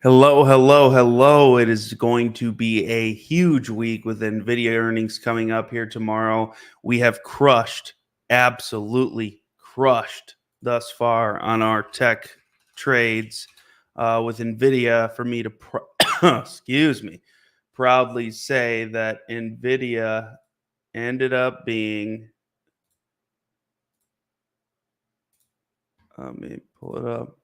Hello, hello, hello. It is going to be a huge week with NVIDIA earnings coming up here tomorrow. We have absolutely crushed thus far on our tech trades with NVIDIA. For me to, excuse me, proudly say that NVIDIA ended up being, let me pull it up,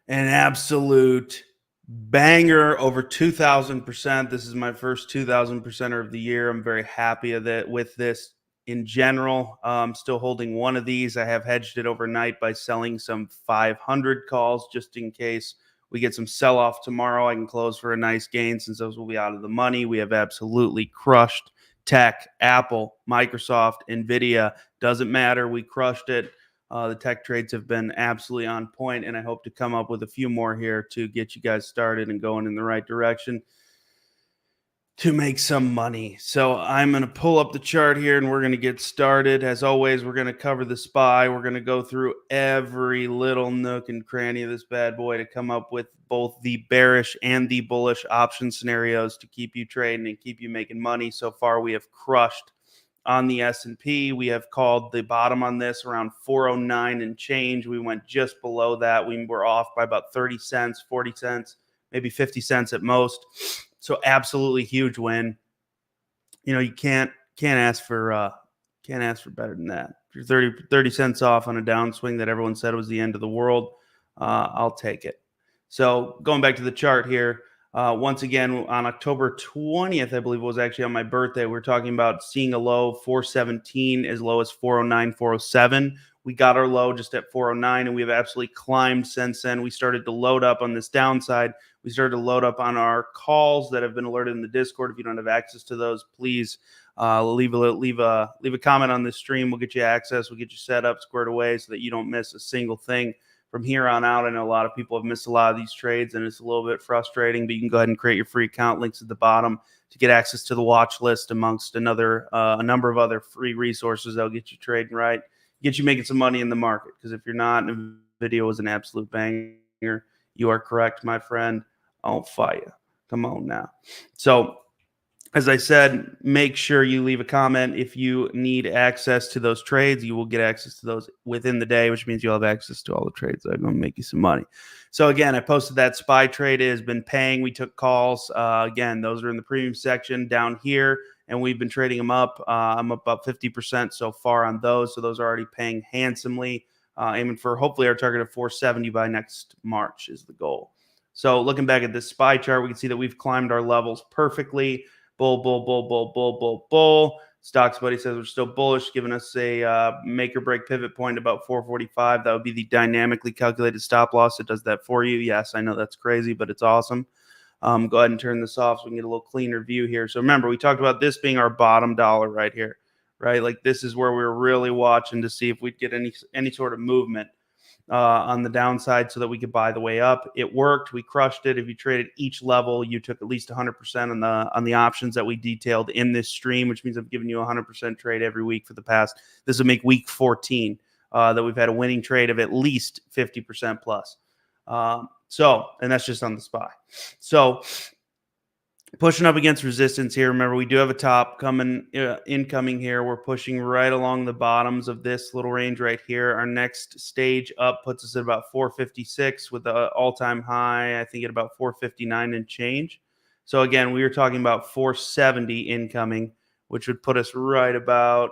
an absolute banger over 2000%. This is my first 2000%er of the year. I'm very happy with this in general. Still holding one of these. I have hedged it overnight by selling some 500 calls just in case we get some sell off tomorrow. I can close for a nice gain since those will be out of the money. We have absolutely crushed tech, Apple, Microsoft, Nvidia. Doesn't matter. We crushed it. The tech trades have been absolutely on point, and I hope to come up with a few more here to get you guys started and going in the right direction to make some money. So I'm going to pull up the chart here and we're going to get started. As always, we're going to cover the SPY. We're going to go through every little nook and cranny of this bad boy to come up with both the bearish and the bullish option scenarios to keep you trading and keep you making money. So far, we have crushed on the S&P. We have called the bottom on this around 409 and change. We went just below that. We were off by about 30 cents, 40 cents, maybe 50 cents at most. So absolutely huge win. You know, you can't ask for better than that. If you're 30 cents off on a downswing that everyone said was the end of the world, I'll take it. So going back to the chart here, once again, on October 20th, I believe it was actually on my birthday, we're talking about seeing a low 417 as low as 409, 407. We got our low just at 409, and we have absolutely climbed since then. We started to load up on this downside. We started to load up on our calls that have been alerted in the Discord. If you don't have access to those, please leave a comment on this stream. We'll get you access. We'll get you set up, squared away, so that you don't miss a single thing from here on out. I know a lot of people have missed a lot of these trades, and it's a little bit frustrating, but you can go ahead and create your free account. Links at the bottom to get access to the watch list amongst a number of other free resources that'll get you trading right, get you making some money in the market. Because if you're not, and the video is an absolute banger, you are correct, my friend. I'll fight you. Come on now. So, as I said, make sure you leave a comment. If you need access to those trades, you will get access to those within the day, which means you'll have access to all the trades that are going to make you some money. So again, I posted that SPY trade. It has been paying. We took calls. Again, those are in the premium section down here, and we've been trading them up. I'm up about 50% so far on those. So those are already paying handsomely. Aiming for hopefully our target of 470 by next March is the goal. So looking back at this SPY chart, we can see that we've climbed our levels perfectly. Bull, bull, bull, bull, bull, bull, bull. Stocks Buddy says we're still bullish, giving us a make or break pivot point about 445. That would be the dynamically calculated stop loss. It does that for you. Yes, I know that's crazy, but it's awesome. Go ahead and turn this off so we can get a little cleaner view here. So remember, we talked about this being our bottom dollar right here, right? Like this is where we were really watching to see if we'd get any sort of movement on the downside so that we could buy the way up. It worked. We crushed it. If you traded each level, you took at least 100% on the options that we detailed in this stream, which means I've given you a 100% trade every week for the past. This will make week 14 that we've had a winning trade of at least 50% plus. And that's just on the SPY. So pushing up against resistance here. Remember, we do have a top incoming here. We're pushing right along the bottoms of this little range right here. Our next stage up puts us at about 456 with the all-time high, I think, at about 459 and change. So again, we were talking about 470 incoming, which would put us right about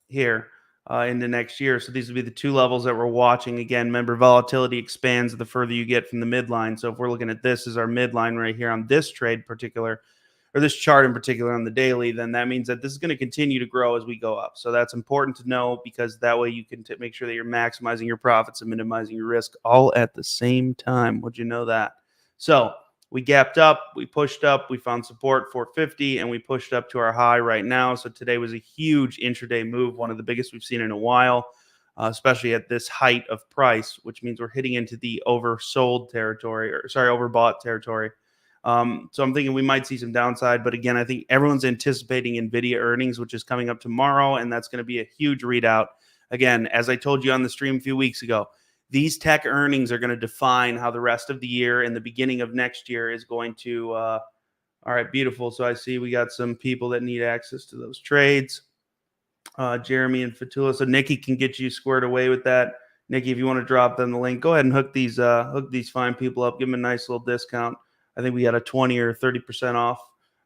here into next year. So these would be the two levels that we're watching. Again, remember, volatility expands the further you get from the midline. So if we're looking at this as our midline right here on this trade particular, or this chart in particular on the daily, then that means that this is going to continue to grow as we go up. So that's important to know, because that way you can make sure that you're maximizing your profits and minimizing your risk all at the same time. Would you know that? So we gapped up, we pushed up, we found support 450, and we pushed up to our high right now. So today was a huge intraday move, one of the biggest we've seen in a while, especially at this height of price, which means we're hitting into the overbought territory. So I'm thinking we might see some downside, but again, I think everyone's anticipating NVIDIA earnings, which is coming up tomorrow, and that's going to be a huge readout. Again, as I told you on the stream a few weeks ago, these tech earnings are going to define how the rest of the year and the beginning of next year is going to. All right, beautiful. So I see we got some people that need access to those trades. Jeremy and Fatula. So Nikki can get you squared away with that. Nikki, if you want to drop them the link, go ahead and hook these fine people up. Give them a nice little discount. I think we got a 20 or 30% off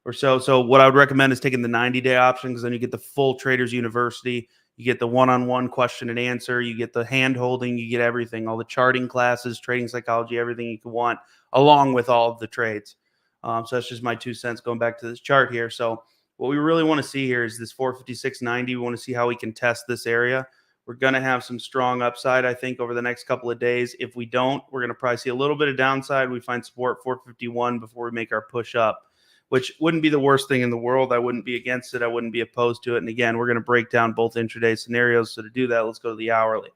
or so. So what I would recommend is taking the 90-day option, because then you get the full Traders University. You get the one-on-one question and answer. You get the hand holding. You get everything, all the charting classes, trading psychology, everything you could want, along with all of the trades. So that's just my 2 cents going back to this chart here. So what we really want to see here is this 456.90. We want to see how we can test this area. We're going to have some strong upside, I think, over the next couple of days. If we don't, we're going to probably see a little bit of downside. We find support 451 before we make our push up, which wouldn't be the worst thing in the world. I wouldn't be against it. I wouldn't be opposed to it. And again, we're going to break down both intraday scenarios. So to do that, let's go to the hourly.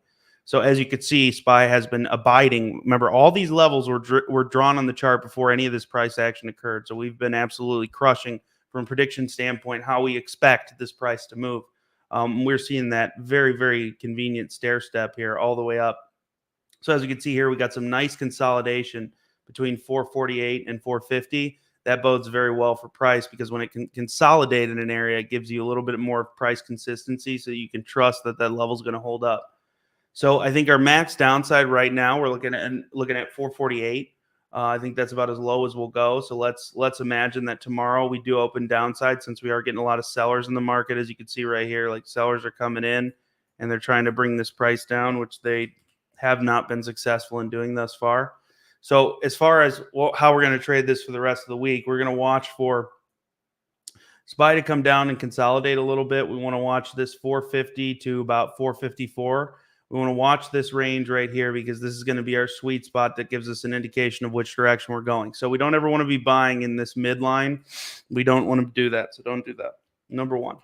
So as you can see, SPY has been abiding. Remember, all these levels were drawn on the chart before any of this price action occurred. So we've been absolutely crushing from a prediction standpoint how we expect this price to move. We're seeing that very, very convenient stair step here all the way up. So as you can see here, we got some nice consolidation between 448 and 450. That bodes very well for price, because when it can consolidate in an area, it gives you a little bit more price consistency, so you can trust that that level is going to hold up. So I think our max downside right now, we're looking at 448. I think that's about as low as we'll go. So let's imagine that tomorrow we do open downside, since we are getting a lot of sellers in the market, as you can see right here. Like, sellers are coming in and they're trying to bring this price down, which they have not been successful in doing thus far. So as far as how we're going to trade this for the rest of the week, we're going to watch for SPY to come down and consolidate a little bit. We want to watch this 450 to about 454. We want to watch this range right here, because this is going to be our sweet spot that gives us an indication of which direction we're going. So we don't ever want to be buying in this midline. We don't want to do that. So don't do that. Number one,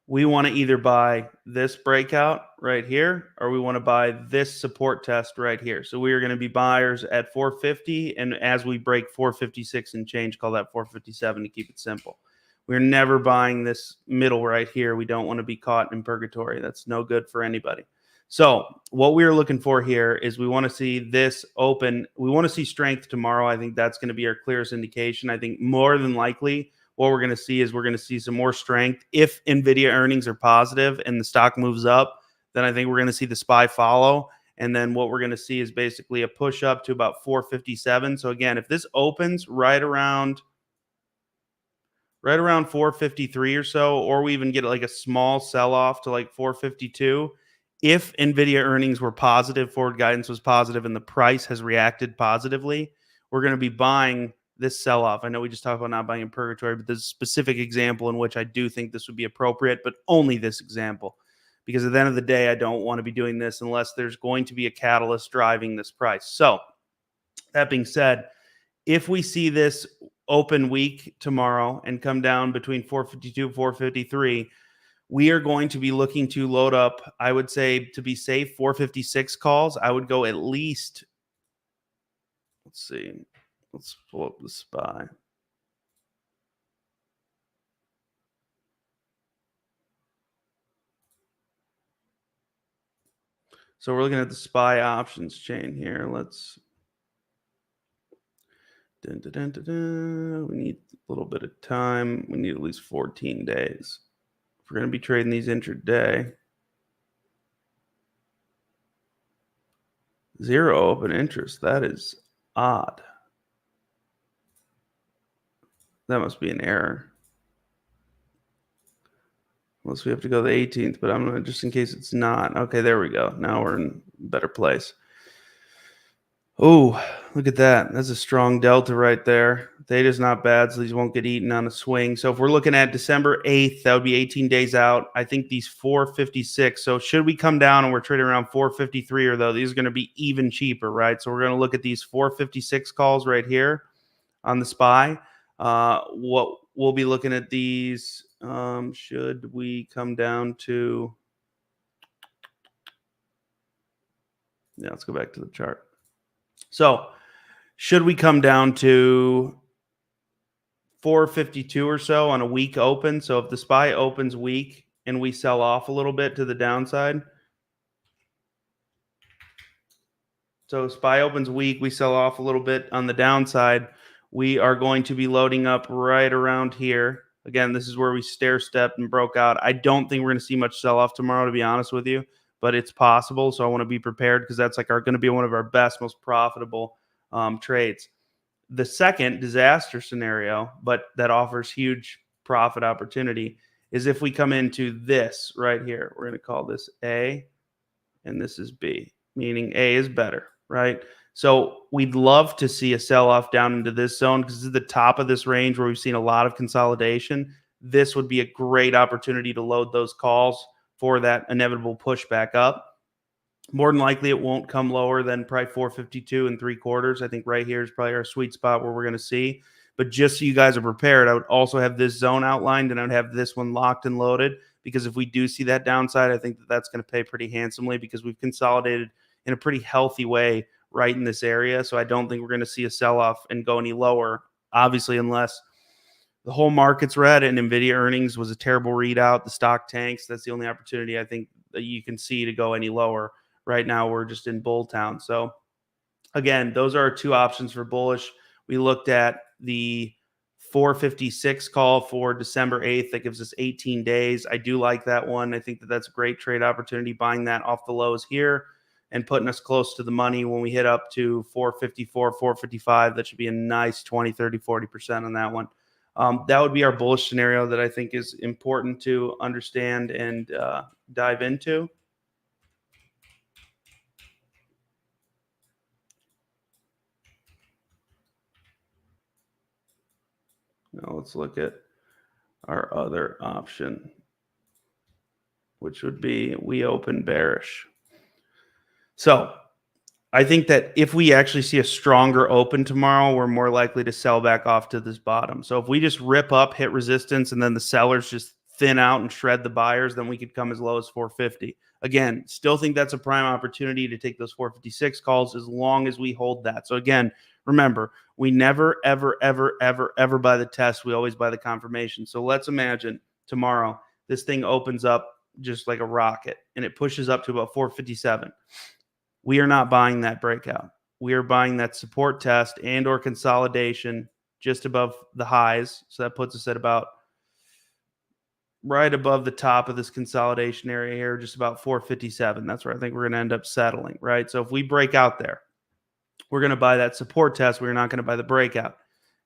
we want to either buy this breakout right here, or we want to buy this support test right here. So we are going to be buyers at 450. And as we break 456 and change, call that 457 to keep it simple. We're never buying this middle right here. We don't want to be caught in purgatory. That's no good for anybody. So what we're looking for here is we want to see this open. We want to see strength tomorrow. I think that's going to be our clearest indication. I think more than likely what we're going to see is we're going to see some more strength. If NVIDIA earnings are positive and the stock moves up, then I think we're going to see the SPY follow. And then what we're going to see is basically a push up to about 457. So again, if this opens right around 453 or so, or we even get like a small sell-off to like 452, if NVIDIA earnings were positive, forward guidance was positive, and the price has reacted positively, we're going to be buying this sell-off. I know we just talked about not buying in purgatory, but there's a specific example in which I do think this would be appropriate, but only this example. Because at the end of the day, I don't want to be doing this unless there's going to be a catalyst driving this price. So that being said, if we see this open week tomorrow and come down between 452 and 453, we are going to be looking to load up, I would say, to be safe, 456 calls. I would go at least, let's see, let's pull up the SPY. So we're looking at the SPY options chain here. Let's we need a little bit of time. We need at least 14 days. If we're going to be trading these intraday, 0 open interest. That is odd. That must be an error. Unless we have to go the 18th, but I'm going to, just in case it's not. Okay, there we go. Now we're in a better place. Oh, look at that. That's a strong delta right there. Theta's not bad, so these won't get eaten on a swing. So if we're looking at December 8th, that would be 18 days out. I think these 456. So should we come down and we're trading around 453, or though, these are going to be even cheaper, right? So we're going to look at these 456 calls right here on the SPY. What we'll be looking at these, should we come down to, yeah, let's go back to the chart. So should we come down to 452 or so on a week open? So if the SPY opens weak and we sell off a little bit to the downside, So SPY opens weak. We sell off a little bit on the downside. We are going to be loading up right around here. Again, this is where we stair stepped and broke out. I don't think we're going to see much sell off tomorrow, to be honest with you, but it's possible. So I want to be prepared because that's like going to be one of our best, most profitable trades. The second disaster scenario, but that offers huge profit opportunity, is if we come into this right here. We're going to call this A and this is B, meaning A is better, right? So we'd love to see a sell off down into this zone because this is the top of this range where we've seen a lot of consolidation. This would be a great opportunity to load those calls for that inevitable pushback up. More than likely, it won't come lower than probably 452 and 3/4. I think right here is probably our sweet spot where we're going to see. But just so you guys are prepared, I would also have this zone outlined and I'd have this one locked and loaded because if we do see that downside, I think that that's going to pay pretty handsomely because we've consolidated in a pretty healthy way right in this area. So I don't think we're going to see a sell off and go any lower, obviously, unless the whole market's red and Nvidia earnings was a terrible readout. The stock tanks. That's the only opportunity I think that you can see to go any lower. Right now, we're just in bull town. So again, those are our two options for bullish. We looked at the 456 call for December 8th. That gives us 18 days. I do like that one. I think that that's a great trade opportunity, buying that off the lows here and putting us close to the money when we hit up to 454, 455. That should be a nice 20, 30, 40% on that one. That would be our bullish scenario that I think is important to understand and dive into. Now let's look at our other option, which would be we open bearish. So I think that if we actually see a stronger open tomorrow, we're more likely to sell back off to this bottom. So if we just rip up, hit resistance, and then the sellers just thin out and shred the buyers, then we could come as low as 450. Again, still think that's a prime opportunity to take those 456 calls as long as we hold that. So again, remember, we never, ever, ever, ever, ever buy the test. We always buy the confirmation. So let's imagine tomorrow this thing opens up just like a rocket and it pushes up to about 457. We are not buying that breakout. We are buying that support test and or consolidation just above the highs. So that puts us at about right above the top of this consolidation area here, just about 457. That's where I think we're going to end up settling, right? So if we break out there, we're going to buy that support test. We're not going to buy the breakout.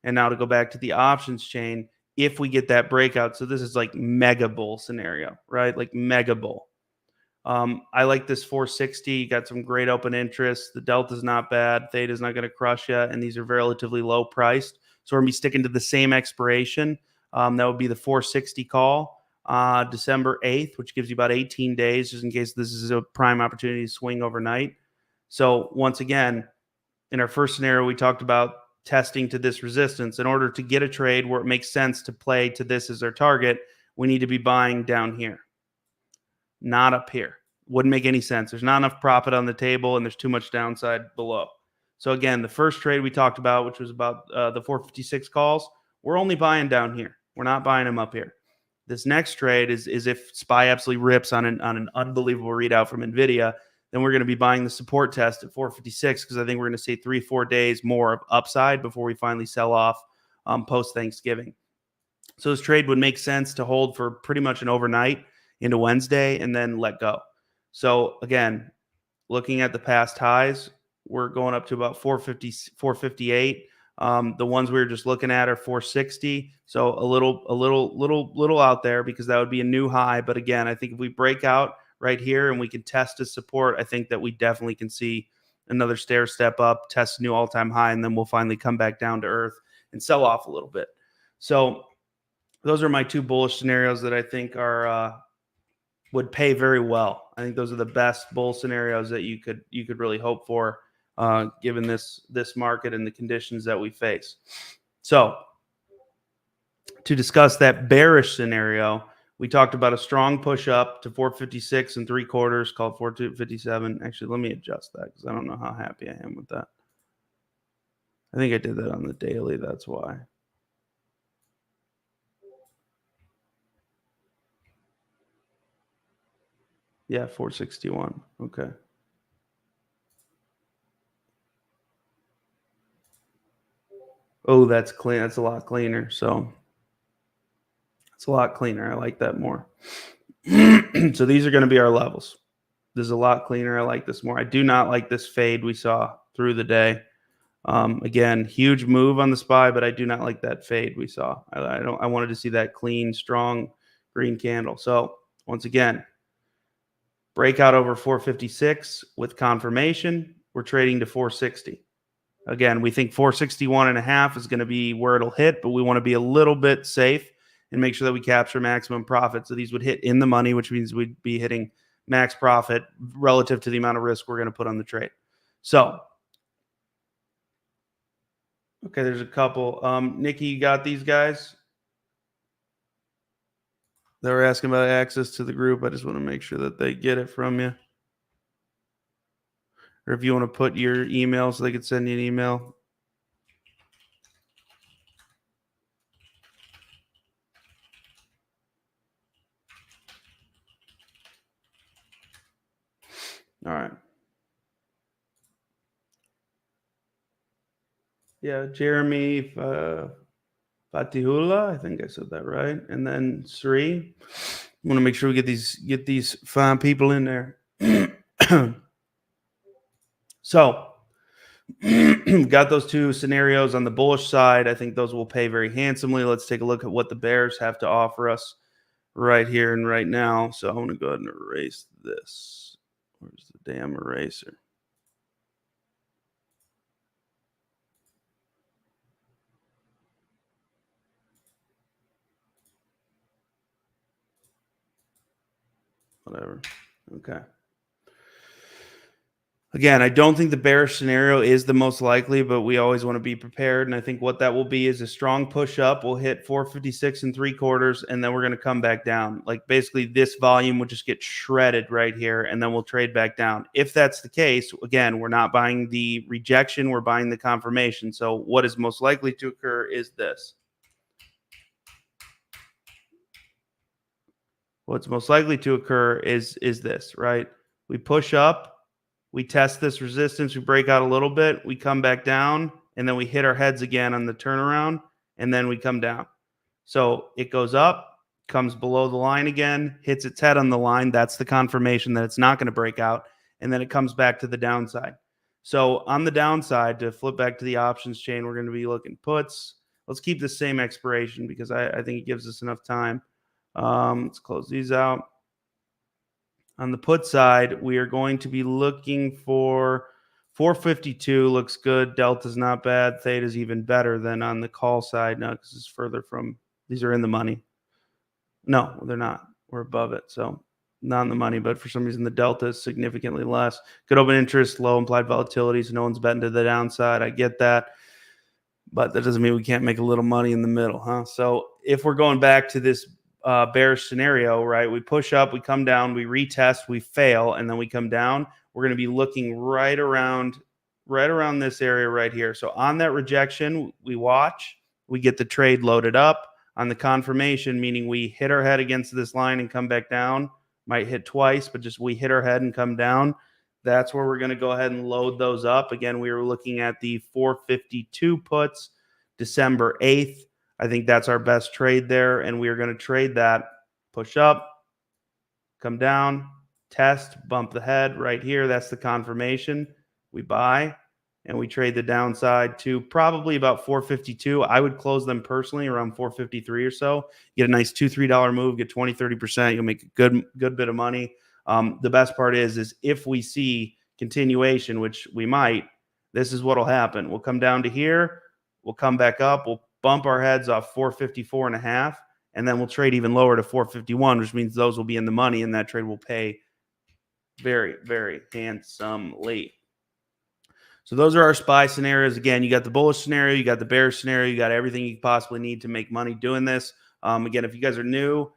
And now to go back to the options chain, if we get that breakout, so this is like mega bull scenario, right? Like mega bull. I like this 460. You got some great open interest. The delta's not bad. Theta's not going to crush you, and these are relatively low priced. So we're going to be sticking to the same expiration. That would be the 460 call, December 8th, which gives you about 18 days, just in case this is a prime opportunity to swing overnight. So once again, in our first scenario, we talked about testing to this resistance. In order to get a trade where it makes sense to play to this as our target, we need to be buying down here, not up here. Wouldn't make any sense. There's not enough profit on the table and there's too much downside below. So again, the first trade we talked about, which was about the 456 calls, we're only buying down here. We're not buying them up here. This next trade is if SPY absolutely rips on an unbelievable readout from Nvidia, then we're going to be buying the support test at 456 because I think we're going to see 3-4 days more of upside before we finally sell off post Thanksgiving. So this trade would make sense to hold for pretty much an overnight into Wednesday and then let go. So again, looking at the past highs, we're going up to about 450, 458. The ones we were just looking at are 460. So a little out there because that would be a new high. But again, I think if we break out right here and we can test as support, I think that we definitely can see another stair step up, test a new all-time high, and then we'll finally come back down to earth and sell off a little bit. So those are my two bullish scenarios that I think are would pay very well. I think those are the best bull scenarios that you could really hope for, given this market and the conditions that we face. So to discuss that bearish scenario, we talked about a strong push up to 456 3/4, called 457. Actually, let me adjust that because I don't know how happy I am with that. I think I did that on the daily. That's why. Yeah, 461. Okay. Oh, that's clean. That's a lot cleaner. So it's a lot cleaner. I like that more. So these are going to be our levels. This is a lot cleaner. I like this more. I do not like this fade we saw through the day. Again, huge move on the SPY, but I do not like that fade we saw. I don't. I wanted to see that clean, strong green candle. So once again, breakout over 456 with confirmation. We're trading to 460. Again, we think 461 and a half is going to be where it'll hit, but we want to be a little bit safe and make sure that we capture maximum profit. So these would hit in the money, which means we'd be hitting max profit relative to the amount of risk we're going to put on the trade. So, okay, there's a couple. Nikki, you got these guys? They were asking about access to the group. I just want to make sure that they get it from you. Or if you want to put your email so they could send you an email. All right. Yeah, Jeremy Fatihullah, I think I said that right. And then Sri. I want to make sure we get these fine people in there. So got those two scenarios on the bullish side. I think those will pay very handsomely. Let's take a look at what the bears have to offer us right here and right now. So I want to go ahead and erase this. Where's the damn eraser? Whatever. Okay. Again, I don't think the bearish scenario is the most likely, but we always want to be prepared. And I think what that will be is a strong push up. We'll hit 456 and 3/4, and then we're going to come back down. Like basically, this volume will just get shredded right here, and then we'll trade back down. If that's the case, again, we're not buying the rejection, we're buying the confirmation. So, what is most likely to occur is this. What's most likely to occur is this, right? We push up, we test this resistance, we break out a little bit, we come back down, and then we hit our heads again on the turnaround, and then we come down. So it goes up, comes below the line again, hits its head on the line. That's the confirmation that it's not going to break out, and then it comes back to the downside. So on the downside, to flip back to the options chain, we're going to be looking puts. Let's keep the same expiration because I think it gives us enough time. Let's close these out. On the put side, we are going to be looking for 452 looks good. Delta's not bad. Theta's even better than on the call side now because it's further from, these are in the money. No, they're not. We're above it. So not in the money, but for some reason the delta is significantly less. Good open interest, low implied volatility. So no one's betting to the downside. I get that. But that doesn't mean we can't make a little money in the middle, huh? So if we're going back to this bearish scenario, right? We push up, we come down, we retest, we fail, and then we come down. We're going to be looking right around this area right here. So on that rejection, we watch, we get the trade loaded up. On the confirmation, meaning we hit our head against this line and come back down, might hit twice, but just we hit our head and come down. That's where we're going to go ahead and load those up. Again, we were looking at the 452 puts December 8th. I think that's our best trade there. And we are going to trade that, push up, come down, test, bump the head right here. That's the confirmation. We buy and we trade the downside to probably about 452. I would close them personally around 453 or so. Get a nice $2-3 move, get 20-30%. You'll make a good bit of money. The best part is if we see continuation, which we might, this is what will happen. We'll come down to here. We'll come back up. We'll bump our heads off 454 and a half, and then we'll trade even lower to 451, which means those will be in the money, and that trade will pay very, very handsomely. So those are our SPY scenarios. Again, you got the bullish scenario, you got the bearish scenario, you got everything you possibly need to make money doing this. Again, if you guys are new,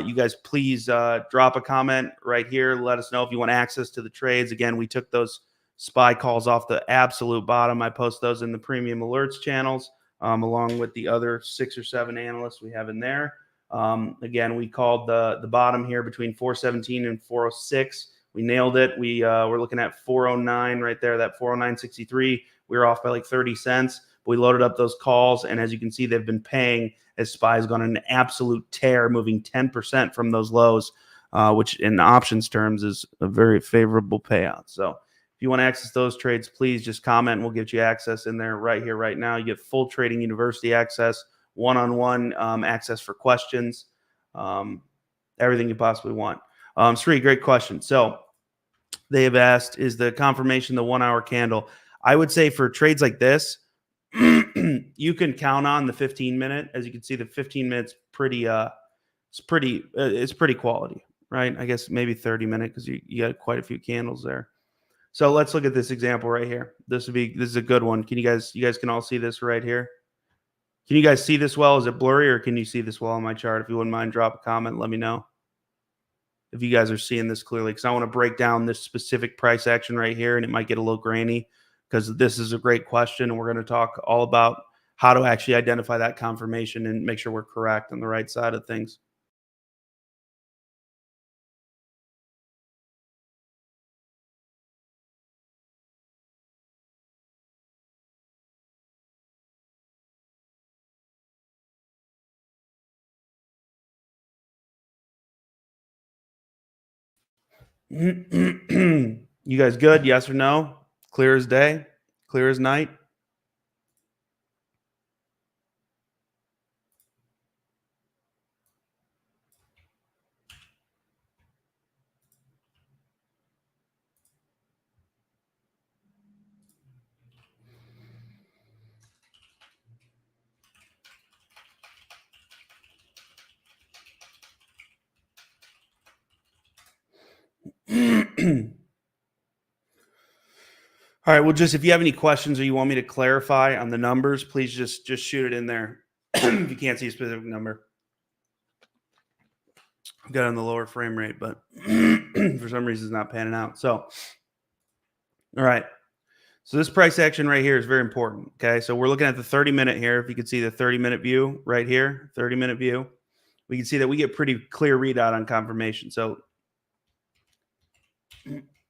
you guys please drop a comment right here. Let us know if you want access to the trades. Again, we took those SPY calls off the absolute bottom. I post those in the premium alerts channels, along with the other 6 or 7 analysts we have in there. Again, we called the bottom here between 417 and 406. We nailed it. We're looking at 409 right there, that 409.63. We were off by like 30 cents. We loaded up those calls, and as you can see, they've been paying as SPY's gone on an absolute tear, moving 10% from those lows, which in options terms is a very favorable payout. So if you want to access those trades, please just comment and we'll get you access in there right here, right now. You get full Trading University access, one-on-one access for questions, everything you possibly want. Sri, great question. So they have asked, is the confirmation the 1 hour candle? I would say for trades like this, you can count on the 15-minute. As you can see, the 15 minutes it's pretty quality, right? I guess maybe 30-minute because you got quite a few candles there. So let's look at this example right here. This is a good one. You guys can all see this right here. Can you guys see this well? Is it blurry, or can you see this well on my chart? If you wouldn't mind, drop a comment. Let me know if you guys are seeing this clearly, because I want to break down this specific price action right here, and it might get a little grainy because this is a great question, and we're going to talk all about how to actually identify that confirmation and make sure we're correct on the right side of things. You guys good? Yes or no? Clear as day? Clear as night? All right. Well, just if you have any questions or you want me to clarify on the numbers, please just shoot it in there. If you can't see a specific number, I've got it on the lower frame rate, but for some reason it's not panning out. So, all right. So this price action right here is very important. Okay. So we're looking at the 30-minute here. If you can see the 30-minute view right here, 30-minute view, we can see that we get pretty clear readout on confirmation. So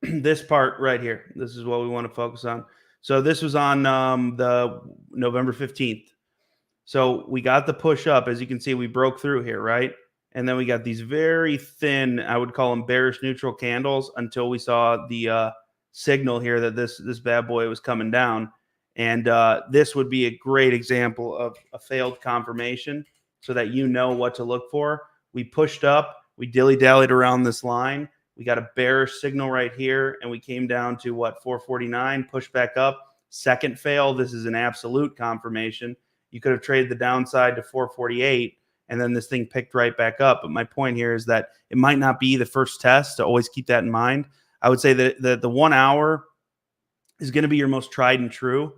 this part right here, this is what we want to focus on. So this was on the November 15th. So we got the push up. As you can see, we broke through here, right? And then we got these very thin, I would call them bearish neutral candles until we saw the signal here that this bad boy was coming down. And this would be a great example of a failed confirmation so that you know what to look for. We pushed up, we dilly-dallied around this line. We got a bearish signal right here, and we came down to what, 449, push back up. Second fail. This is an absolute confirmation. You could have traded the downside to 448, and then this thing picked right back up. But my point here is that it might not be the first test, so always keep that in mind. I would say that the 1 hour is going to be your most tried and true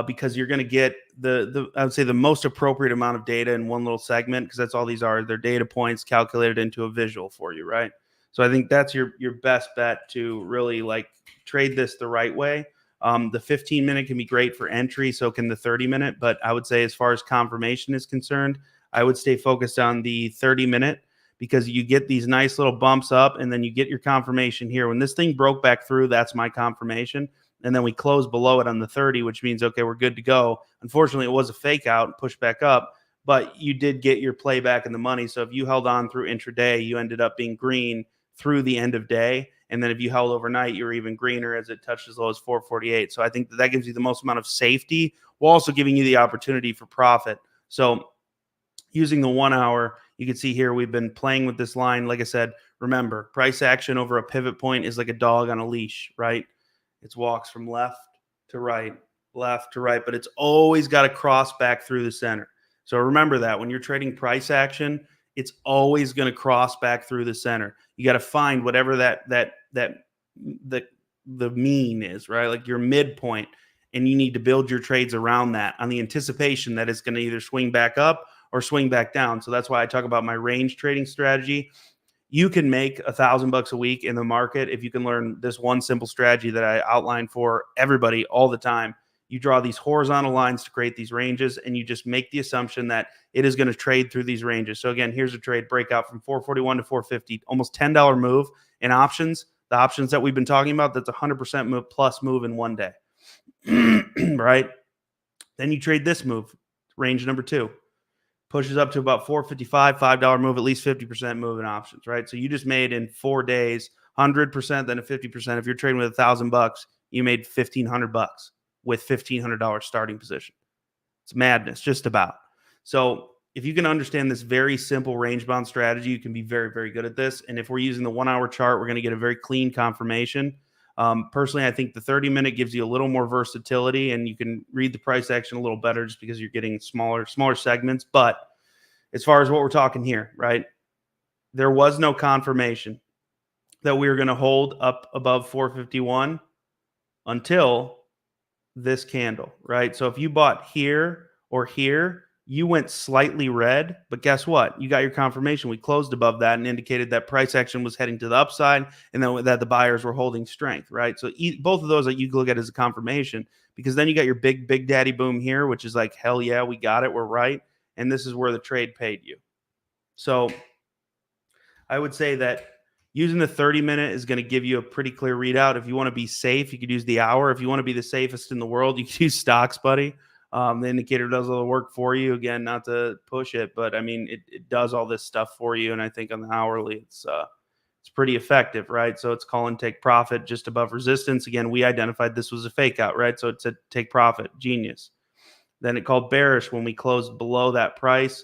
because you're going to get I would say the most appropriate amount of data in one little segment, because that's all these are. They're data points calculated into a visual for you, right? So I think that's your best bet to really like trade this the right way. The 15-minute can be great for entry, so can the 30-minute. But I would say as far as confirmation is concerned, I would stay focused on the 30-minute because you get these nice little bumps up and then you get your confirmation here. When this thing broke back through, that's my confirmation. And then we close below it on the 30, which means, okay, we're good to go. Unfortunately, it was a fake out, push back up, but you did get your play back in the money. So if you held on through intraday, you ended up being green through the end of day. And then if you held overnight, you're even greener as it touched as low as 448. So I think that gives you the most amount of safety while also giving you the opportunity for profit. So using the 1 hour, you can see here we've been playing with this line. Like I said, remember, price action over a pivot point is like a dog on a leash, right? It walks from left to right, but it's always got to cross back through the center. So remember that when you're trading price action, it's always going to cross back through the center. You got to find whatever the mean is, right? Like your midpoint, and you need to build your trades around that on the anticipation that it's going to either swing back up or swing back down. So that's why I talk about my range trading strategy. You can make $1,000 a week in the market if you can learn this one simple strategy that I outline for everybody all the time. You draw these horizontal lines to create these ranges, and you just make the assumption that it is going to trade through these ranges. So again, here's a trade breakout from 441 to 450, almost $10 move in options. The options that we've been talking about, that's 100% move plus move in one day, right? Then you trade this move, range number 2. Pushes up to about 455, $5 move, at least 50% move in options, right? So you just made in 4 days 100%, then a 50%. If you're trading with $1,000, you made $1,500 with $1,500 starting position. It's madness, just about. So if you can understand this very simple range bound strategy, you can be very, very good at this. And if we're using the 1 hour chart, we're going to get a very clean confirmation. Personally, I think the 30-minute gives you a little more versatility, and you can read the price action a little better just because you're getting smaller segments. But as far as what we're talking here, right? There was no confirmation that we were going to hold up above 451 until this candle, right? So if you bought here or here, you went slightly red, but guess what? You got your confirmation. We closed above that and indicated that price action was heading to the upside and then that the buyers were holding strength, right? So both of those that you look at as a confirmation, because then you got your big daddy boom here, which is like, hell yeah, we got it. We're right. And this is where the trade paid you. So I would say that using the 30-minute is going to give you a pretty clear readout. If you want to be safe, you could use the hour. If you want to be the safest in the world, you could use stocks, buddy. The indicator does all the work for you. Again, not to push it, but I mean, it does all this stuff for you. And I think on the hourly, it's pretty effective, right? So it's call and take profit just above resistance. Again, we identified this was a fake out, right? So it said take profit, genius. Then it called bearish when we closed below that price,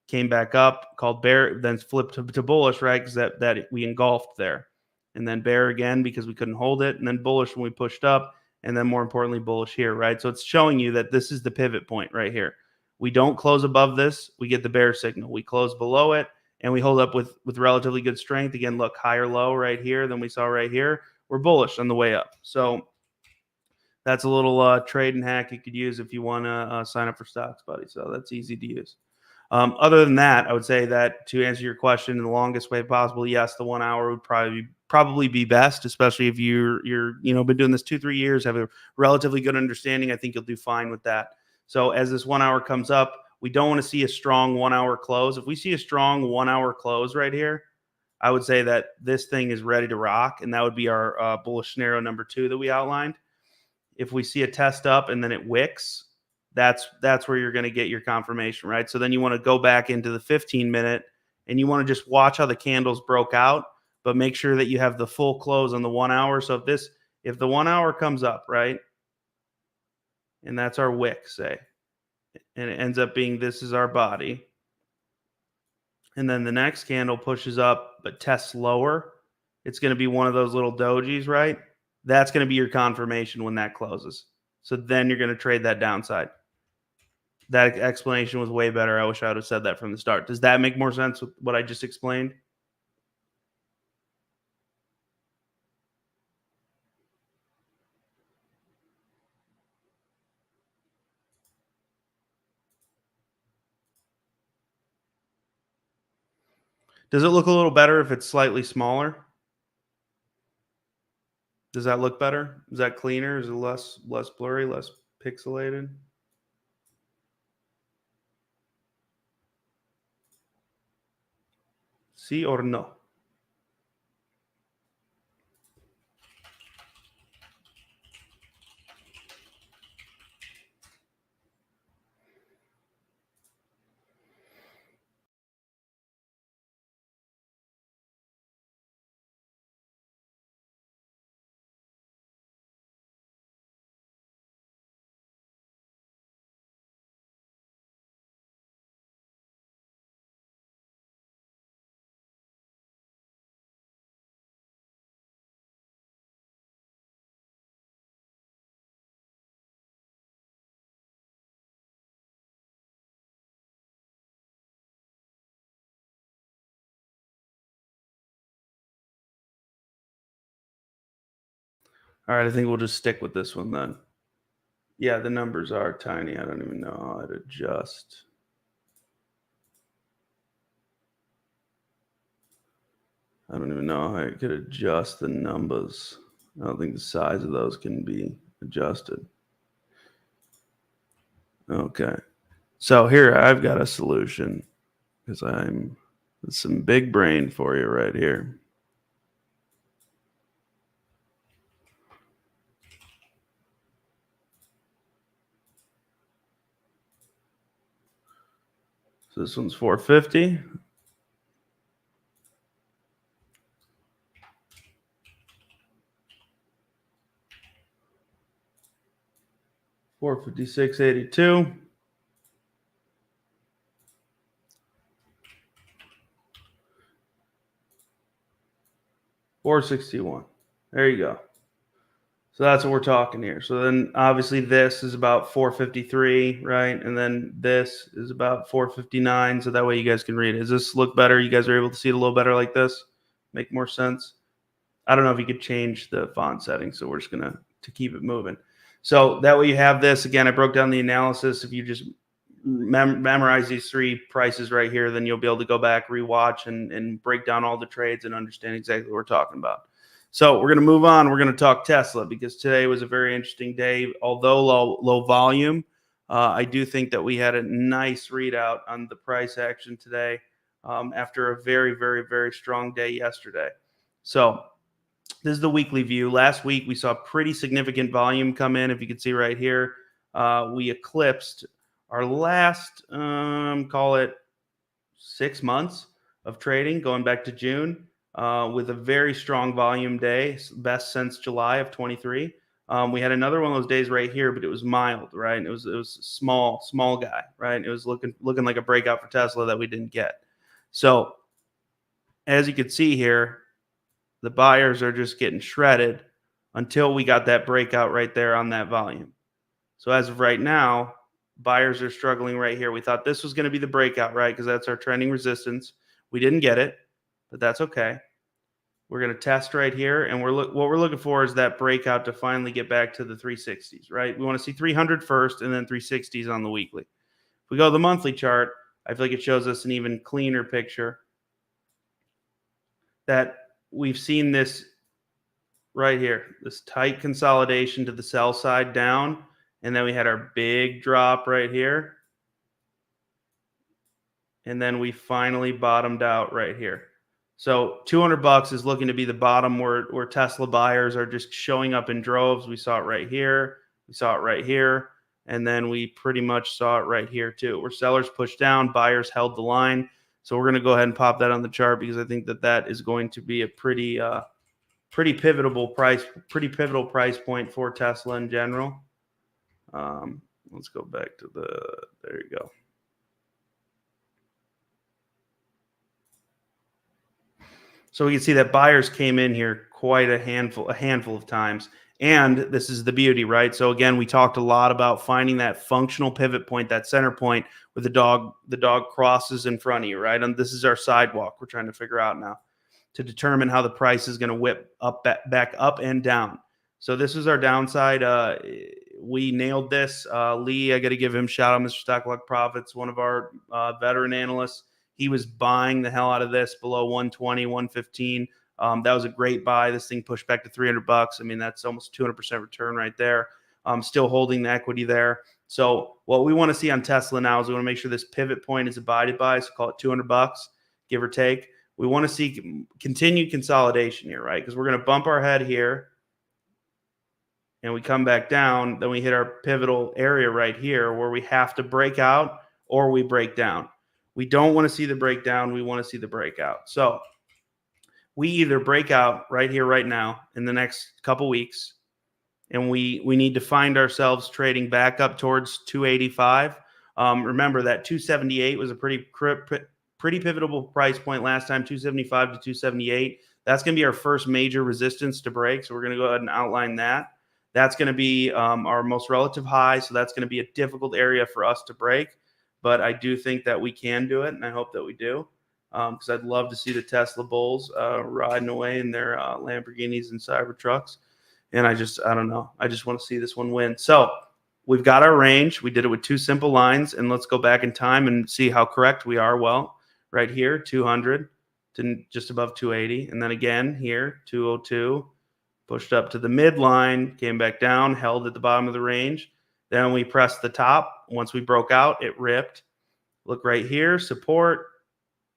came back up, called bear, then flipped to bullish, right? Because that we engulfed there. And then bear again because we couldn't hold it. And then bullish when we pushed up. And then more importantly, bullish here, right? So it's showing you that this is the pivot point right here. We don't close above this, we get the bear signal. We close below it, and we hold up with relatively good strength. Again, look, higher low right here than we saw right here. We're bullish on the way up. So that's a little trading hack you could use if you want to sign up for stocks, buddy. So that's easy to use. Other than that, I would say that to answer your question in the longest way possible, yes, the 1 hour would probably be best, especially if you're been doing this 2-3 years, have a relatively good understanding. I think you'll do fine with that. So as this 1 hour comes up, we don't want to see a strong 1 hour close. If we see a strong 1 hour close right here, I would say that this thing is ready to rock, and that would be our bullish scenario number 2 that we outlined. If we see a test up and then it wicks, that's where you're going to get your confirmation, right? So then you want to go back into the 15-minute and you want to just watch how the candles broke out, but make sure that you have the full close on the 1 hour. So if the 1 hour comes up, right, and that's our wick, say, and it ends up being this is our body, and then the next candle pushes up but tests lower, it's going to be one of those little dojis, right? That's going to be your confirmation when that closes. So then you're going to trade that downside. That explanation was way better. I wish I would have said that from the start. Does that make more sense with what I just explained? Does it look a little better if it's slightly smaller? Does that look better? Is that cleaner? Is it less blurry, less pixelated? Sí or no? All right, I think we'll just stick with this one then. Yeah, the numbers are tiny. I don't even know how to adjust. I don't even know how I could adjust the numbers. I don't think the size of those can be adjusted. Okay. So here I've got a solution because I'm some big brain for you right here. So this one's 450. $456.82. 461. There you go. So that's what we're talking here. So then obviously this is about 453, right? And then this is about 459. So that way you guys can read it. Does this look better? You guys are able to see it a little better like this? Make more sense? I don't know if you could change the font settings. So we're just going to keep it moving. So that way you have this. Again, I broke down the analysis. If you just memorize these three prices right here, then you'll be able to go back, rewatch, and break down all the trades and understand exactly what we're talking about. So we're going to move on. We're going to talk Tesla because today was a very interesting day. Although low volume, I do think that we had a nice readout on the price action today after a very, very, very strong day yesterday. So this is the weekly view. Last week, we saw pretty significant volume come in. If you can see right here, we eclipsed our last, call it 6 months of trading, going back to June, with a very strong volume day, best since July of 23. We had another one of those days right here, but it was mild, right? It was small guy, right? It was looking like a breakout for Tesla that we didn't get. So as you can see here, the buyers are just getting shredded until we got that breakout right there on that volume. So as of right now, buyers are struggling right here. We thought this was going to be the breakout, right? Because that's our trending resistance. We didn't get it, but that's okay. We're going to test right here, and what we're looking for is that breakout to finally get back to the 360s, right? We want to see 300 first and then 360s on the weekly. If we go to the monthly chart, I feel like it shows us an even cleaner picture that we've seen this right here, this tight consolidation to the sell side down, and then we had our big drop right here, and then we finally bottomed out right here. So $200 is looking to be the bottom where Tesla buyers are just showing up in droves. We saw it right here, we saw it right here, and then we pretty much saw it right here too, where sellers pushed down, buyers held the line. So we're going to go ahead and pop that on the chart because I think that is going to be a pretty pivotal price point for Tesla in general. Let's go back to there you go. So we can see that buyers came in here quite a handful of times. And this is the beauty, right? So again, we talked a lot about finding that functional pivot point, that center point where the dog crosses in front of you, right? And this is our sidewalk we're trying to figure out now to determine how the price is going to whip up back up and down. So this is our downside. We nailed this. Lee, I got to give him shout out, Mr. Stock Luck Profits, one of our veteran analysts. He was buying the hell out of this below 120, 115. That was a great buy. This thing pushed back to $300. I mean, that's almost 200% return right there. Still holding the equity there. So what we want to see on Tesla now is we want to make sure this pivot point is abided by. So call it $200, give or take. We want to see continued consolidation here, right? Because we're going to bump our head here and we come back down. Then we hit our pivotal area right here where we have to break out or we break down. We don't want to see the breakdown. We want to see the breakout. So we either break out right here, right now, in the next couple weeks, and we need to find ourselves trading back up towards 285. Remember that 278 was a pretty pivotal price point last time, 275 to 278. That's going to be our first major resistance to break. So we're going to go ahead and outline that. That's going to be our most relative high. So that's going to be a difficult area for us to break. But I do think that we can do it, and I hope that we do, because I'd love to see the Tesla bulls riding away in their Lamborghinis and Cybertrucks. And I don't know. I just want to see this one win. So we've got our range. We did it with two simple lines, and let's go back in time and see how correct we are. Well, right here, 200 to just above 280. And then again here, 202, pushed up to the midline, came back down, held at the bottom of the range. Then we pressed the top. Once we broke out, it ripped. Look right here, support,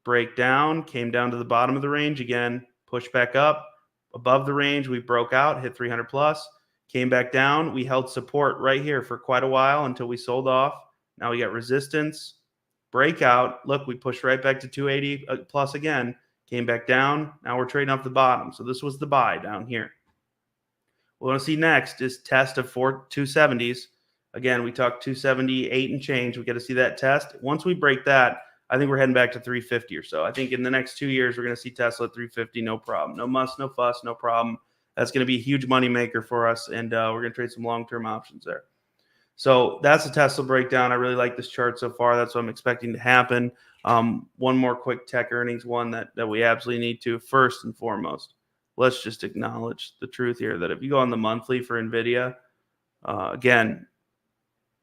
break down, came down to the bottom of the range again, push back up, above the range, we broke out, hit 300 plus, came back down. We held support right here for quite a while until we sold off. Now we got resistance, breakout. Look, we pushed right back to 280 plus again, came back down. Now we're trading off the bottom. So this was the buy down here. What we want to see next is test of 270s. Again, we talked 278 and change. We got to see that test. Once we break that, I think we're heading back to 350 or so. I think in the next 2 years, we're going to see Tesla at 350, no problem. No muss, no fuss, no problem. That's going to be a huge money maker for us, and we're going to trade some long-term options there. So that's the Tesla breakdown. I really like this chart so far. That's what I'm expecting to happen. One more quick tech earnings one that we absolutely need to. First and foremost, let's just acknowledge the truth here that if you go on the monthly for NVIDIA, again,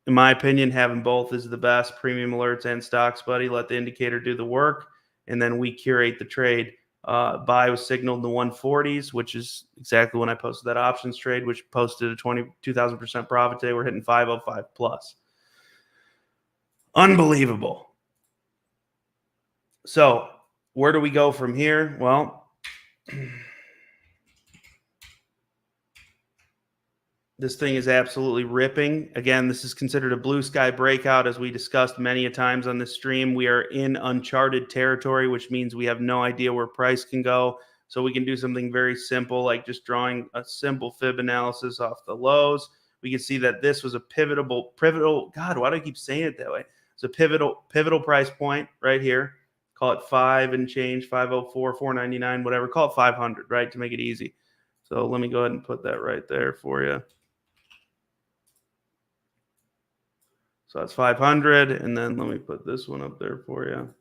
in my opinion, having both is the best. Premium alerts and stocks, buddy. Let the indicator do the work, and then we curate the trade. Buy was signaled in the 140s, which is exactly when I posted that options trade, which posted a 2,000% profit today. We're hitting 505 plus. Unbelievable. So where do we go from here? Well, this thing is absolutely ripping. Again, this is considered a blue sky breakout, as we discussed many a times on this stream. We are in uncharted territory, which means we have no idea where price can go. So we can do something very simple, like just drawing a simple fib analysis off the lows. We can see that this was a pivotal. God, why do I keep saying it that way? It's a pivotal price point right here. Call it 5 and change, 504, 499, whatever. Call it 500, right, to make it easy. So let me go ahead and put that right there for you. So that's 500, and then let me put this one up there for you.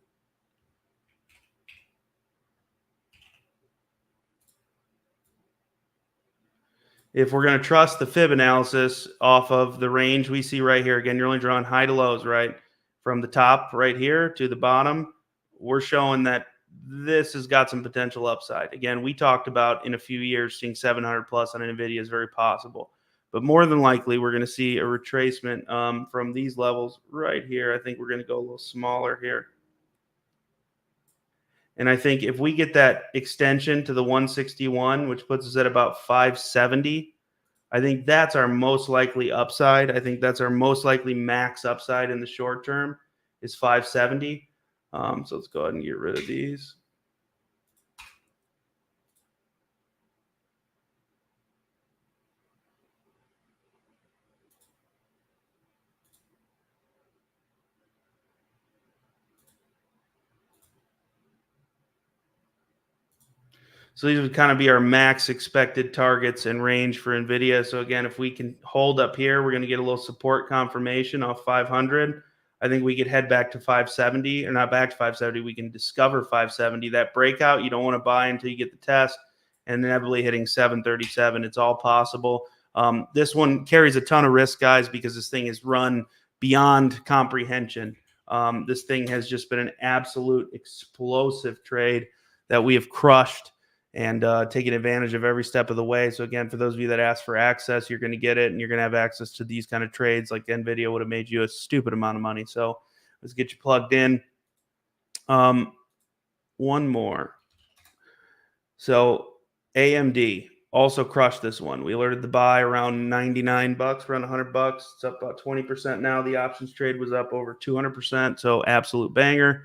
If we're going to trust the fib analysis off of the range we see right here, again, you're only drawing high to lows, right? From the top right here to the bottom, we're showing that this has got some potential upside. Again, we talked about in a few years seeing 700 plus on NVIDIA is very possible. But more than likely, we're going to see a retracement from these levels right here. I think we're going to go a little smaller here. And I think if we get that extension to the 161, which puts us at about 570, I think that's our most likely upside. I think that's our most likely max upside in the short term is 570. So let's go ahead and get rid of these. So these would kind of be our max expected targets and range for NVIDIA. So again, if we can hold up here, we're going to get a little support confirmation off 500. I think we could head back to 570, or not back to 570. We can discover 570. That breakout, you don't want to buy until you get the test, and inevitably hitting 737. It's all possible. This one carries a ton of risk, guys, because this thing is run beyond comprehension. This thing has just been an absolute explosive trade that we have crushed and taking advantage of every step of the way. So again, for those of you that ask for access, you're going to get it, and you're going to have access to these kind of trades. Like NVIDIA would have made you a stupid amount of money. So let's get you plugged in. One more. So AMD also crushed this one. We alerted the buy around 99 bucks, around 100 bucks. It's up about 20% now. The options trade was up over 200%. So absolute banger.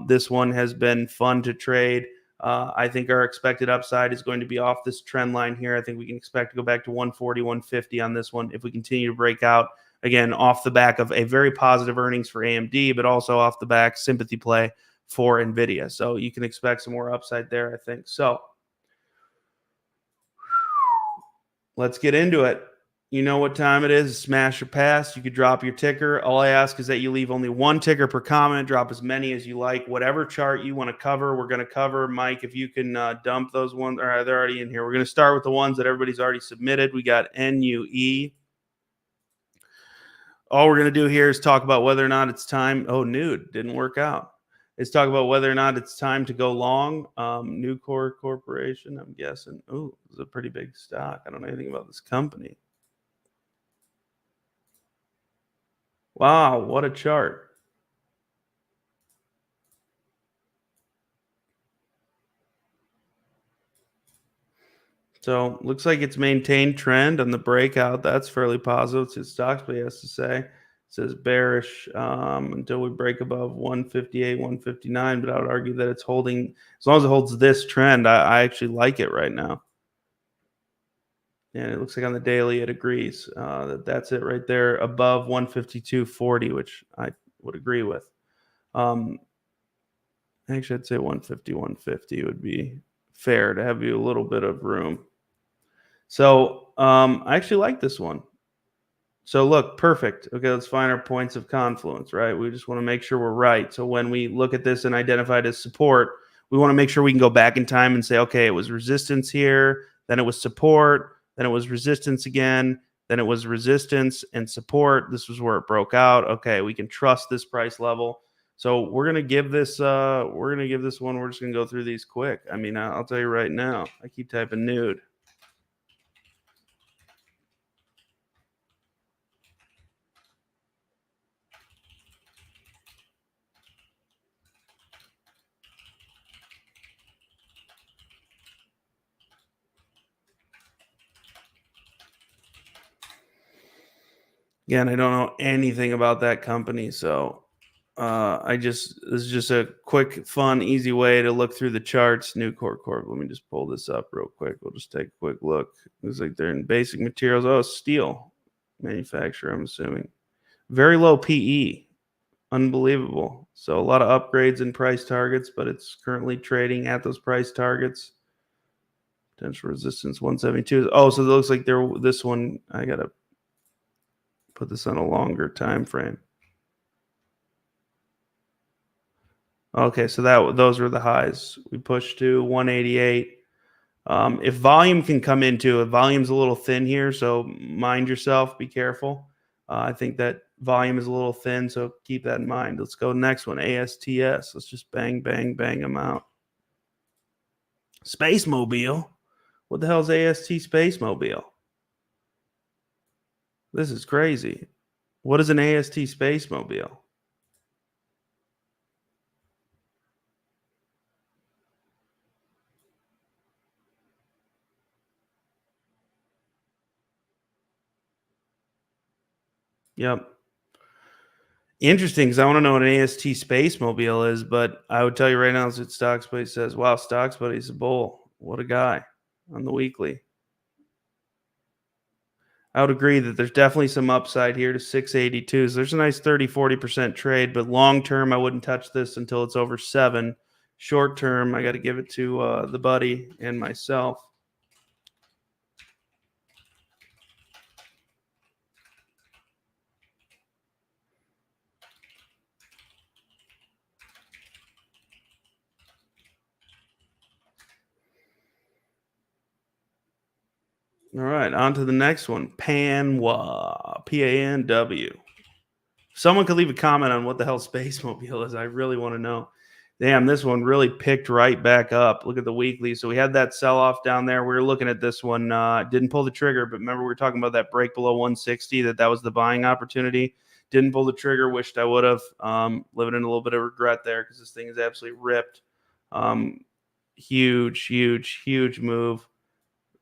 This one has been fun to trade. I think our expected upside is going to be off this trend line here. I think we can expect to go back to 140, 150 on this one if we continue to break out, again, off the back of a very positive earnings for AMD, but also off the back sympathy play for NVIDIA. So you can expect some more upside there, I think. So let's get into it. You know what time it is. Smash or pass. You could drop your ticker. All I ask is that you leave only one ticker per comment. Drop as many as you like. Whatever chart you want to cover, we're going to cover. Mike, if you can dump those ones. All right, they're already in here. We're going to start with the ones that everybody's already submitted. We got NUE. All we're going to do here is talk about whether or not it's time. Oh, nude. Didn't work out. Let's talk about whether or not it's time to go long. Nucor Corporation, I'm guessing. Oh, it's a pretty big stock. I don't know anything about this company. Wow, what a chart. So looks like it's maintained trend on the breakout. That's fairly positive. It's his stocks, but he has to say says bearish until we break above 158, 159. But I would argue that it's holding, as long as it holds this trend, I actually like it right now. And it looks like on the daily it agrees that's it right there above 152.40, which I would agree with. Actually, I'd say 150, 150 would be fair to have you a little bit of room. So I actually like this one. So look, perfect. Okay, let's find our points of confluence, right? We just want to make sure we're right. So when we look at this and identify it as support, we want to make sure we can go back in time and say, okay, it was resistance here, then it was support, then it was resistance again, then it was resistance and support. This was where it broke out. Okay, we can trust this price level. So we're gonna give this one. We're just gonna go through these quick. I mean, I'll tell you right now. I keep typing nude. Again, I don't know anything about that company, so this is just a quick, fun, easy way to look through the charts. New Core Corp. Let me just pull this up real quick. We'll just take a quick look. Looks like they're in basic materials. Oh, steel manufacturer, I'm assuming. Very low PE. Unbelievable. So a lot of upgrades and price targets, but it's currently trading at those price targets. Potential resistance 172. Oh, so it looks like this one. I gotta put this on a longer time frame. Okay, so those were the highs. We pushed to 188. If volume can come into it, volume's a little thin here, so mind yourself, be careful. I think that volume is a little thin, so keep that in mind. Let's go next one, ASTS. Let's just bang, bang, bang them out. Space Mobile. What the hell is AST Space Mobile? This is crazy. What is an AST Space Mobile? Yep. Interesting, because I want to know what an AST Space Mobile is, but I would tell you right now, as Stocks Buddy says, wow, Stocks Buddy's a bull. What a guy on the weekly. I would agree that there's definitely some upside here to 682. So there's a nice 30-40% trade, but long term, I wouldn't touch this until it's over 7. Short term, I got to give it to the buddy and myself. All right, on to the next one. Panwa, Panw. Someone could leave a comment on what the hell Space Mobile is. I really want to know. Damn, this one really picked right back up. Look at the weekly. So we had that sell off down there. We were looking at this one. Didn't pull the trigger, but remember we were talking about that break below 160. That was the buying opportunity. Didn't pull the trigger. Wished I would have. Living in a little bit of regret there because this thing is absolutely ripped. Huge, huge, huge move.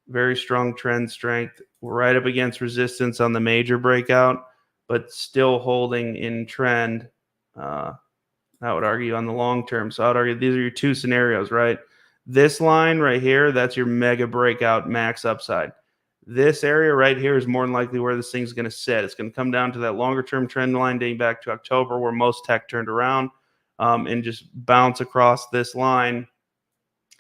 Very strong trend strength. We're right up against resistance on the major breakout, but still holding in trend. I would argue on the long term. So I would argue these are your two scenarios, right? This line right here, that's your mega breakout max upside. This area right here is more than likely where this thing's going to sit. It's going to come down to that longer term trend line dating back to October where most tech turned around and just bounce across this line.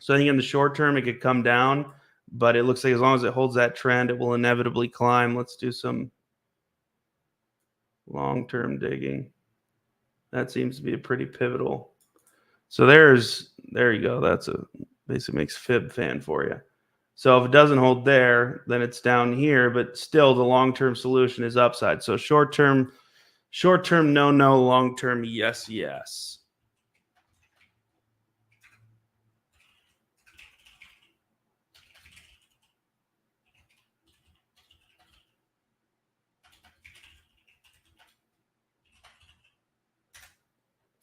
So I think in the short term, it could come down, but it looks like as long as it holds that trend, it will inevitably climb. Let's do some long-term digging. That seems to be a pretty pivotal. So there you go. That's basically makes fib fan for you. So if it doesn't hold there, then it's down here, but still the long-term solution is upside. So short-term, no, long-term, yes.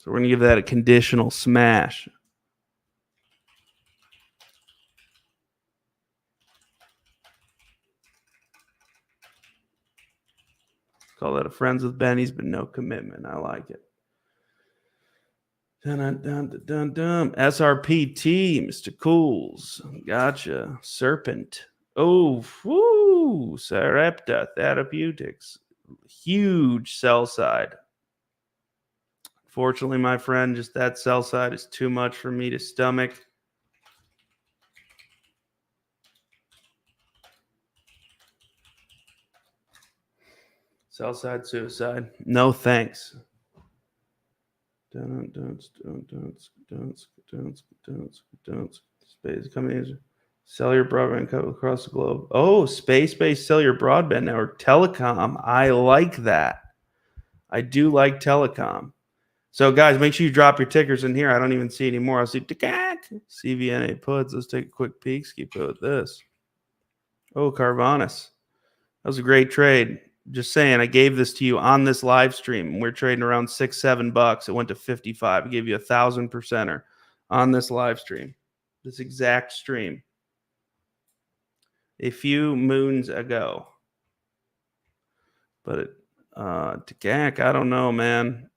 So we're going to give that a conditional smash. call that a friends with Benny's, but no commitment. I like it. Dun, dun, dun, dun, dun. SRPT, Mr. Cools. Gotcha. Serpent. Oh, whoo. Sarepta Therapeutics. Huge sell side. Fortunately, my friend, just that sell side is too much for me to stomach. Sell side suicide. No thanks. Space coming. Cellular broadband cut across the globe. Oh, space-based cellular broadband network. Telecom. I like that. I do like telecom. So, guys, make sure you drop your tickers in here. I don't even see any more. I see CVNA puts. Let's take a quick peek. Keep it with this. Oh, Carvanis. That was a great trade. Just saying, I gave this to you on this live stream. We're trading around $6-7. It went to 55. I gave you 1,000%er on this live stream. This exact stream. A few moons ago. But it Tagak, I don't know, man.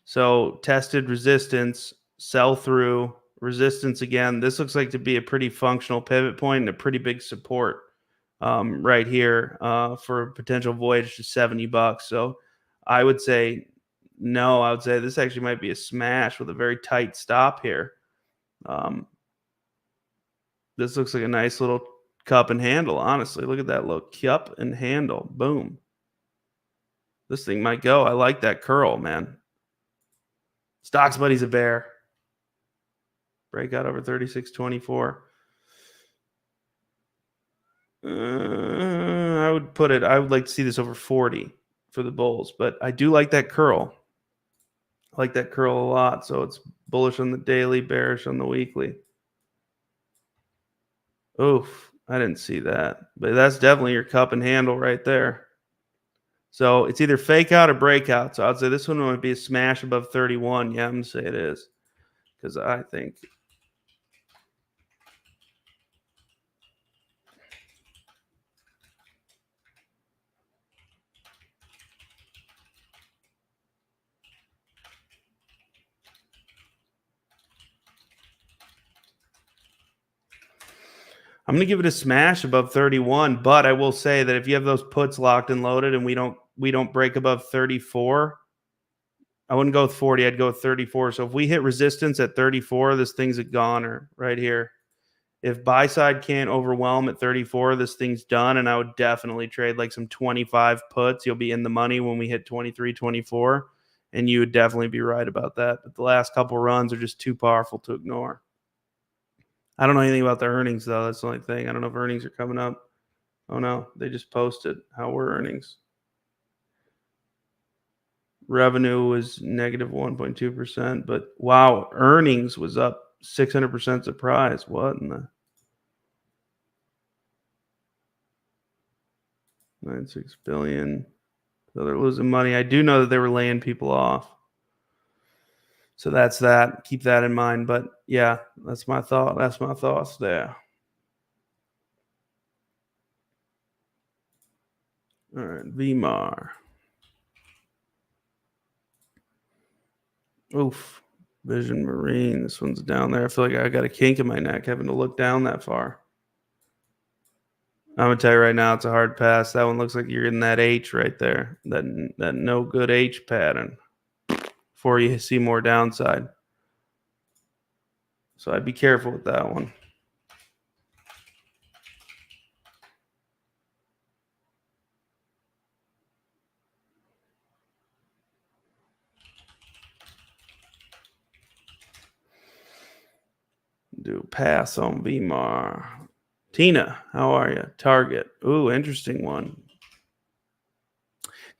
So tested resistance, sell through, resistance again. This looks like to be a pretty functional pivot point and a pretty big support right here for a potential voyage to $70. So I would say no. I would say this actually might be a smash with a very tight stop here. This looks like a nice little cup and handle, honestly. Look at that little cup and handle. Boom. This thing might go. I like that curl, man. Stocks Buddy's a bear. Breakout over 36.24. I would like to see this over 40 for the bulls, but I do like that curl. I like that curl a lot. So it's bullish on the daily, bearish on the weekly. Oof, I didn't see that. But that's definitely your cup and handle right there. So it's either fake out or breakout. So I'd say this one might be a smash above 31. Yeah, I'm going to say it is. Because I think I'm going to give it a smash above 31, but I will say that if you have those puts locked and loaded and we don't break above 34, I wouldn't go with 40. I'd go with 34. So if we hit resistance at 34, this thing's a goner right here. If buy side can't overwhelm at 34, this thing's done. And I would definitely trade like some 25 puts. You'll be in the money when we hit 23, 24. And you would definitely be right about that. But the last couple runs are just too powerful to ignore. I don't know anything about the earnings, though. That's the only thing. I don't know if earnings are coming up. Oh, no. They just posted. How were earnings? Revenue was negative 1.2%. But, wow, earnings was up 600% surprise. What in the 96 billion? So they're losing money. I do know that they were laying people off. So that's that. Keep that in mind. But yeah, that's my thought. That's my thoughts there. All right, VMAR. Oof. Vision Marine. This one's down there. I feel like I got a kink in my neck having to look down that far. I'm gonna tell you right now, it's a hard pass. That one looks like you're in that H right there. That no good H pattern. Before you see more downside. So I'd be careful with that one. Do pass on VMAR. Tina, how are you? Target. Ooh, interesting one.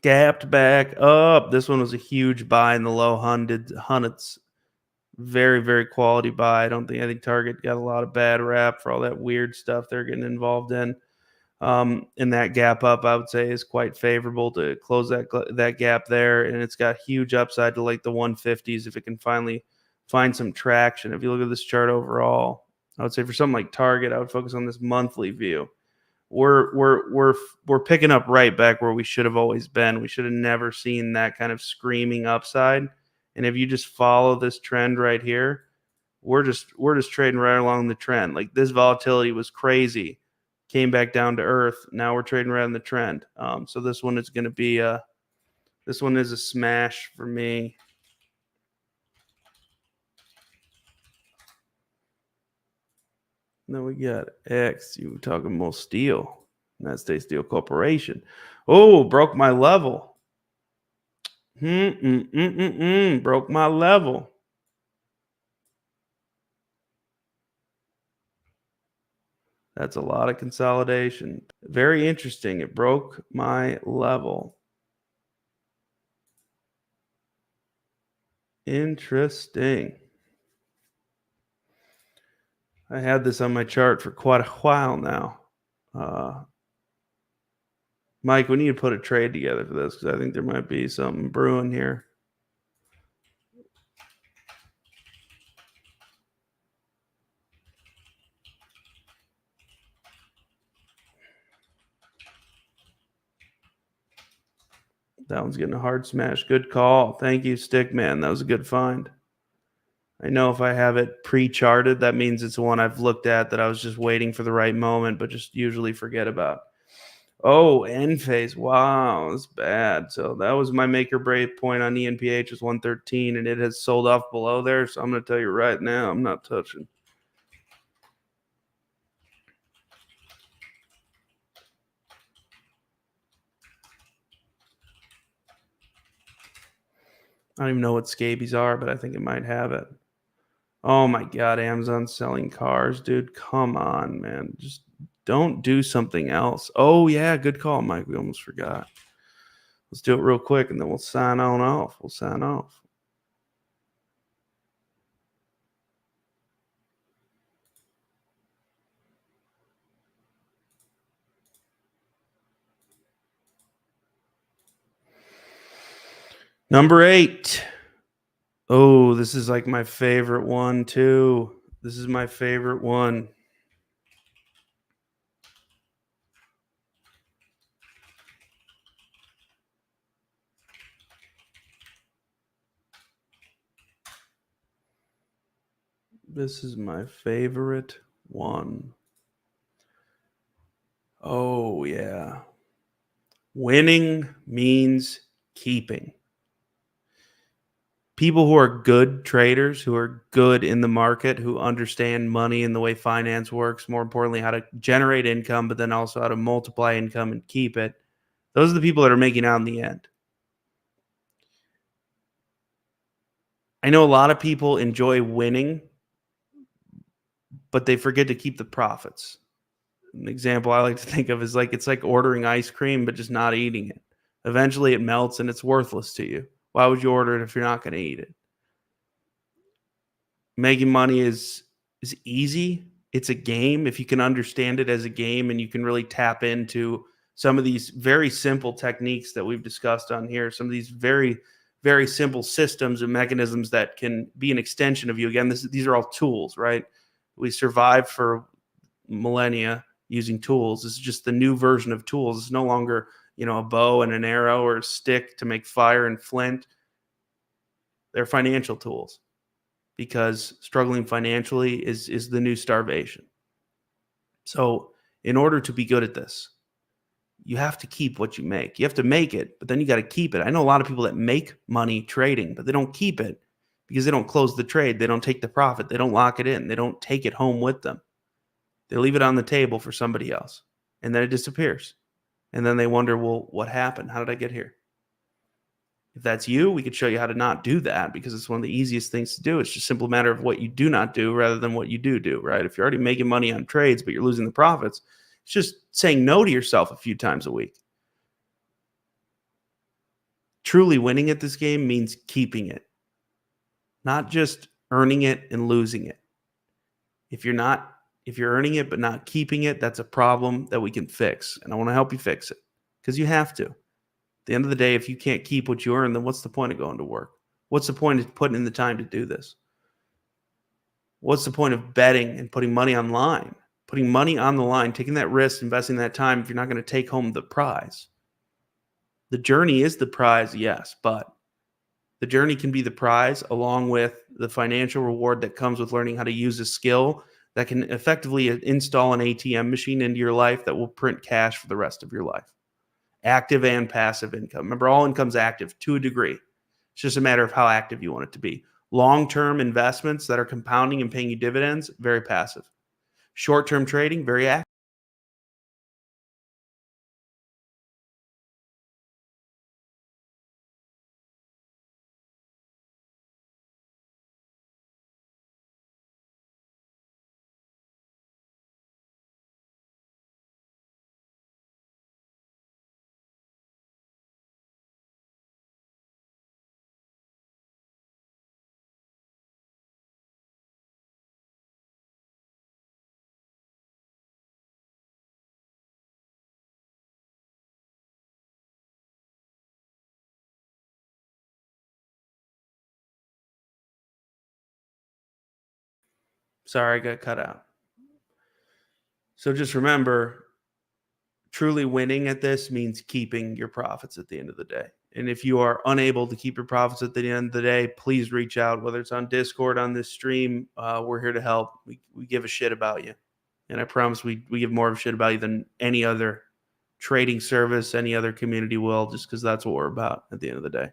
Gapped back up. This one was a huge buy in the low hundreds. Very, very quality buy. I think Target got a lot of bad rap for all that weird stuff they're getting involved in. And that gap up, I would say, is quite favorable to close that gap there. And it's got huge upside to like the 150s if it can finally find some traction. If you look at this chart overall, I would say for something like Target, I would focus on this monthly view. we're picking up right back where we should have always been. We should have never seen that kind of screaming upside. And if you just follow this trend right here, we're just trading right along the trend. Like this volatility was crazy, came back down to earth. Now we're trading right on the trend. So this one is going to be this one is a smash for me. Then we got X. You were talking more steel. United States Steel Corporation. Oh, broke my level. Broke my level. That's a lot of consolidation. Very interesting. It broke my level. Interesting. I had this on my chart for quite a while now. Mike, we need to put a trade together for this because I think there might be something brewing here. That one's getting a hard smash. Good call. Thank you, Stickman. That was a good find. I know if I have it pre-charted, that means it's one I've looked at that I was just waiting for the right moment, but just usually forget about. Oh, end phase. Wow, that's bad. So that was my make or break point on ENPH was 113, and it has sold off below there. So I'm going to tell you right now, I'm not touching. I don't even know what scabies are, but I think it might have it. Oh my God, Amazon selling cars, dude. Come on, man. Just don't do something else. Oh, yeah, good call, Mike. We almost forgot. Let's do it real quick and then we'll sign on off. We'll sign off. Number 8. Oh, this is like my favorite one, too. This is my favorite one. This is my favorite one. Oh, yeah. Winning means keeping. People who are good traders, who are good in the market, who understand money and the way finance works, more importantly, how to generate income, but then also how to multiply income and keep it. Those are the people that are making out in the end. I know a lot of people enjoy winning, but they forget to keep the profits. An example I like to think of is like it's like ordering ice cream, but just not eating it. Eventually it melts and it's worthless to you. Why would you order it if you're not going to eat it? Making money is easy. It's a game. If you can understand it as a game and you can really tap into some of these very simple techniques that we've discussed on here, some of these very, very simple systems and mechanisms that can be an extension of you. Again, these are all tools, right? We survived for millennia using tools. This is just the new version of tools. It's no longer, a bow and an arrow or a stick to make fire and flint. They're financial tools, because struggling financially is the new starvation. So in order to be good at this, you have to keep what you make. You have to make it, but then you got to keep it. I know a lot of people that make money trading, but they don't keep it because they don't close the trade. They don't take the profit. They don't lock it in. They don't take it home with them. They leave it on the table for somebody else, and then it disappears. And then they wonder, well, what happened? How did I get here? If that's you, we could show you how to not do that, because it's one of the easiest things to do. It's just a simple matter of what you do not do rather than what you do, right? If you're already making money on trades, but you're losing the profits, it's just saying no to yourself a few times a week. Truly winning at this game means keeping it, not just earning it and losing it. If you're earning it but not keeping it, that's a problem that we can fix. And I want to help you fix it, because you have to. At the end of the day, if you can't keep what you earn, then what's the point of going to work? What's the point of putting in the time to do this? What's the point of betting and putting money online, putting money on the line, taking that risk, investing that time if you're not going to take home the prize. The journey is the prize, yes, but the journey can be the prize along with the financial reward that comes with learning how to use a skill that can effectively install an ATM machine into your life that will print cash for the rest of your life. Active and passive income. Remember, all income's active to a degree. It's just a matter of how active you want it to be. Long-term investments that are compounding and paying you dividends, very passive. Short-term trading, very active. Sorry, I got cut out. So just remember, truly winning at this means keeping your profits at the end of the day. And if you are unable to keep your profits at the end of the day, please reach out, whether it's on Discord, on this stream. We're here to help. We give a shit about you. And I promise we give more of a shit about you than any other trading service, any other community will, just because that's what we're about at the end of the day.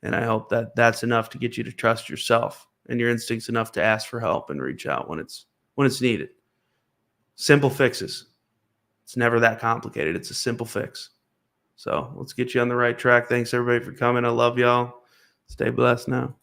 And I hope that that's enough to get you to trust yourself and your instincts enough to ask for help and reach out when it's needed. Simple fixes. It's never that complicated. It's a simple fix. So let's get you on the right track. Thanks everybody for coming. I love y'all. Stay blessed now.